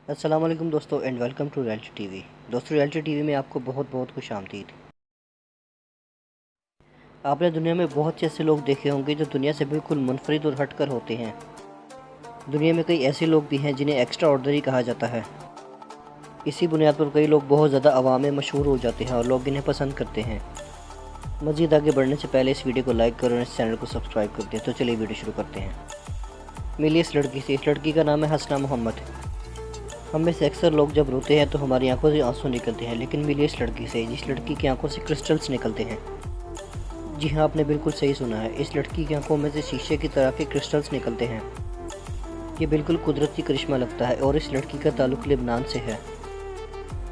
अस्सलाम वालेकुम दोस्तों and welcome to reality TV. दोस्तों रियलिटी टीवी में आपको बहुत बहुत खुश आमदीद। आपने दुनिया में बहुत से ऐसे लोग देखे होंगे जो दुनिया से बिल्कुल मुनफरिद और हटकर होते हैं। दुनिया में कई ऐसे लोग भी हैं जिन्हें एक्स्ट्रा ऑर्डिनरी कहा जाता है। इसी बुनियाद पर कई लोग बहुत ज़्यादा आवाम में मशहूर हो जाते हैं और लोग इन्हें पसंद करते हैं। मज़ीद आगे बढ़ने से पहले इस वीडियो को लाइक करें और इस चैनल को सब्सक्राइब कर दें। तो चलिए वीडियो शुरू करते हैं। मिलिए इस लड़की से। इस लड़की का नाम है हसना मोहम्मद। हम में से अक्सर लोग जब रोते हैं तो हमारी आंखों से आंसू निकलते हैं, लेकिन मिलिए इस लड़की से जिस लड़की की आंखों से क्रिस्टल्स निकलते हैं। जी हाँ, आपने बिल्कुल सही सुना है। इस लड़की की आंखों में से शीशे की तरह के क्रिस्टल्स निकलते हैं। ये बिल्कुल कुदरती करिश्मा लगता है और इस लड़की का ताल्लुक लेबनान से है।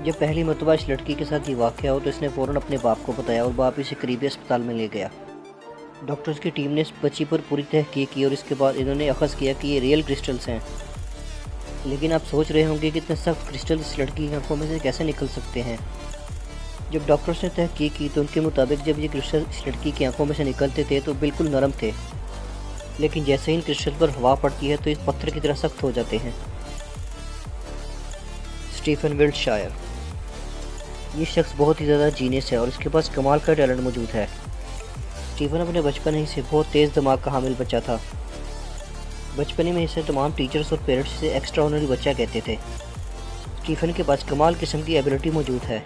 जब पहली मरतबा इस लड़की के साथ ये वाक़या हो तो इसने फ़ौरन अपने बाप को बताया और बाप इसे करीबी अस्पताल में ले गया। डॉक्टर्स की टीम ने इस बच्ची पर पूरी तहकीक की और इसके बाद इन्होंने अखज़ किया कि ये रियल क्रिस्टल्स हैं। लेकिन आप सोच रहे होंगे कि इतने सख्त क्रिस्टल इस लड़की की आंखों में से कैसे निकल सकते हैं। जब डॉक्टर्स ने तहकीक की तो उनके मुताबिक जब ये क्रिस्टल इस लड़की की आंखों में से निकलते थे तो बिल्कुल नरम थे, लेकिन जैसे ही इन क्रिस्टल पर हवा पड़ती है तो इस पत्थर की तरह सख्त हो जाते हैं। Stephen Wiltshire. ये शख्स बहुत ही ज़्यादा जीनियस है और इसके पास कमाल का टैलेंट मौजूद है। स्टीफन अपने बचपन ही से बहुत तेज़ दिमाग का हामिल बच्चा था। बचपन में इसे तमाम टीचर्स और पेरेंट्स इसे एक्स्ट्रा ऑर्डिनरी बच्चा कहते थे। स्टीफन के पास कमाल किस्म की एबिलिटी मौजूद है।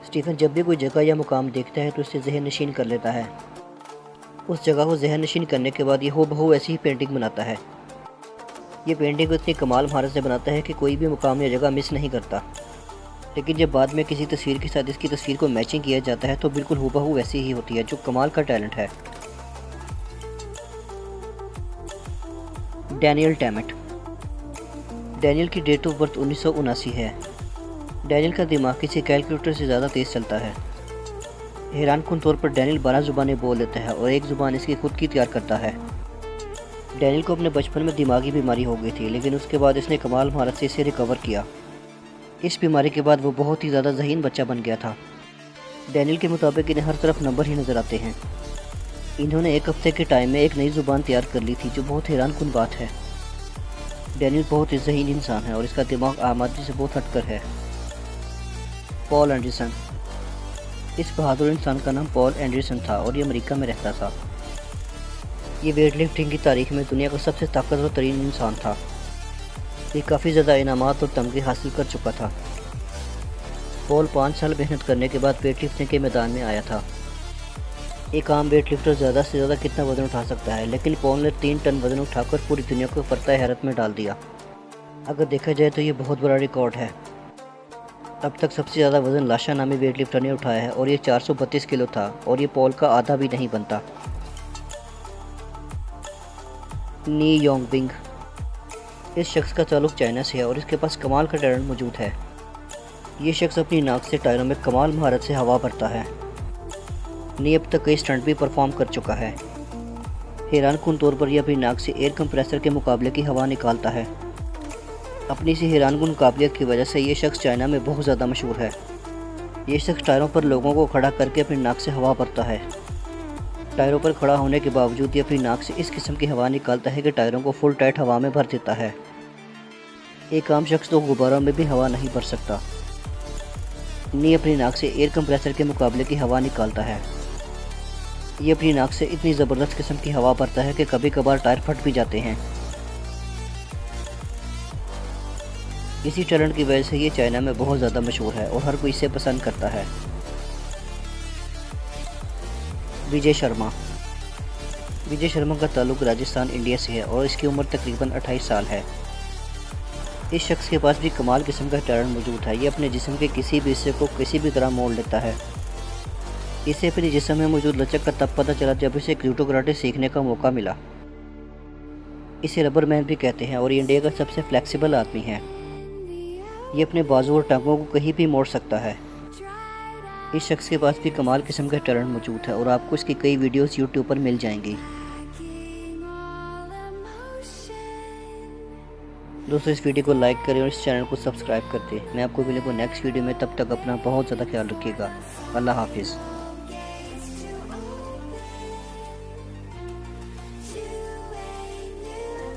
स्टीफन जब भी कोई जगह या मुकाम देखता है तो इसे जहन नशीन कर लेता है। उस जगह को जहन नशीन करने के बाद ये हूबहू ऐसी ही पेंटिंग बनाता है। ये पेंटिंग को इतनी कमाल महारत से बनाता है कि कोई भी मुकाम या जगह मिस नहीं करता। लेकिन जब बाद में किसी तस्वीर के साथ इसकी तस्वीर को मैचिंग किया जाता है तो बिल्कुल हूबहू वैसी ही होती है, जो कमाल का टैलेंट है। डैनियल टैमेट। डैनियल की डेट ऑफ बर्थ 1979 है। डैनियल का दिमाग किसी कैलकुलेटर से ज़्यादा तेज़ चलता है। हैरानकुन तौर पर डैनियल 12 ज़ुबानें बोल लेता है और एक ज़ुबान इसकी खुद की तैयार करता है। डैनियल को अपने बचपन में दिमागी बीमारी हो गई थी, लेकिन उसके बाद इसने कमाल महारत से इसे रिकवर किया। इस बीमारी के बाद वो बहुत ही ज़्यादा ज़हीन बच्चा बन गया था। डैनियल के मुताबिक इन्हें हर तरफ नंबर ही नज़र आते हैं। इन्होंने एक हफ्ते के टाइम में एक नई ज़ुबान तैयार कर ली थी, जो बहुत हैरानकुन बात है। डैनियल बहुत ही ज़हीन इंसान है और इसका दिमाग आम आदमी से बहुत हटकर है। Paul Anderson. इस बहादुर इंसान का नाम पॉल एंडरसन था और ये अमेरिका में रहता था। ये वेट लिफ्टिंग की तारीख में दुनिया का सबसे ताकतवर तरीन इंसान था। ये काफ़ी ज़्यादा इनामात और तमगे हासिल कर चुका था। पॉल 5 साल मेहनत करने के बाद वेट लिफ्टिंग के मैदान में आया था। एक आम वेट लिफ्टर ज़्यादा से ज़्यादा कितना वज़न उठा सकता है, लेकिन पॉल ने 3 टन वज़न उठाकर पूरी दुनिया को पर्दा हैरत में डाल दिया। अगर देखा जाए तो ये बहुत बड़ा रिकॉर्ड है। अब तक सबसे ज़्यादा वज़न लाशा नामी वेट लिफ्टर ने उठाया है और ये 432 किलो था और ये पॉल का आधा भी नहीं बनता। नी योंगबिंग। इस शख्स का ताल्लुक चाइना से है और इसके पास कमाल का टैलेंट मौजूद है। ये शख्स अपनी नाक से टायरों में कमाल महारत से हवा भरता है। नी अब तक कई स्टंट भी परफॉर्म कर चुका है। हैरानकुन तौर पर यह अपनी नाक से एयर कंप्रेसर के मुकाबले की हवा निकालता है। अपनी इसी हैरानकुन काबिलियत की वजह से ये शख्स चाइना में बहुत ज़्यादा मशहूर है। ये शख्स टायरों पर लोगों को खड़ा करके अपनी नाक से हवा भरता है। टायरों पर खड़ा होने के बावजूद ये अपनी नाक से इस किस्म की हवा निकालता है कि टायरों को फुल टाइट हवा में भर देता है। एक आम शख्स तो गुब्बारों में भी हवा नहीं भर सकता। नी अपनी नाक से एयर कंप्रेसर के मुकाबले की हवा निकालता है। ये अपनी नाक से इतनी ज़बरदस्त किस्म की हवा भरता है कि कभी कभार टायर फट भी जाते हैं। इसी टैलेंट की वजह से ये चाइना में बहुत ज़्यादा मशहूर है और हर कोई इसे पसंद करता है। विजय शर्मा। विजय शर्मा का ताल्लुक राजस्थान इंडिया से है और इसकी उम्र तकरीबन 28 साल है। इस शख्स के पास भी कमाल किस्म का टैलेंट मौजूद है। ये अपने जिस्म के किसी भी हिस्से को किसी भी तरह मोड़ लेता है। इसे अपने जिस्म में मौजूद लचक का तब पता चला जब इसे जूडो कराटे सीखने का मौका मिला। इसे रबर मैन भी कहते हैं और ये इंडिया का सबसे फ्लेक्सिबल आदमी है। ये अपने बाजू और टांगों को कहीं भी मोड़ सकता है। इस शख्स के पास भी कमाल किस्म का टैलेंट मौजूद है और आपको इसकी कई वीडियोस यूट्यूब पर मिल जाएंगी। दोस्तों इस वीडियो को लाइक करें और इस चैनल को सब्सक्राइब कर दें। मैं आपको मिलूंगा नेक्स्ट वीडियो में, तब तक अपना बहुत ज़्यादा ख्याल रखिएगा। अल्लाह हाफिज़।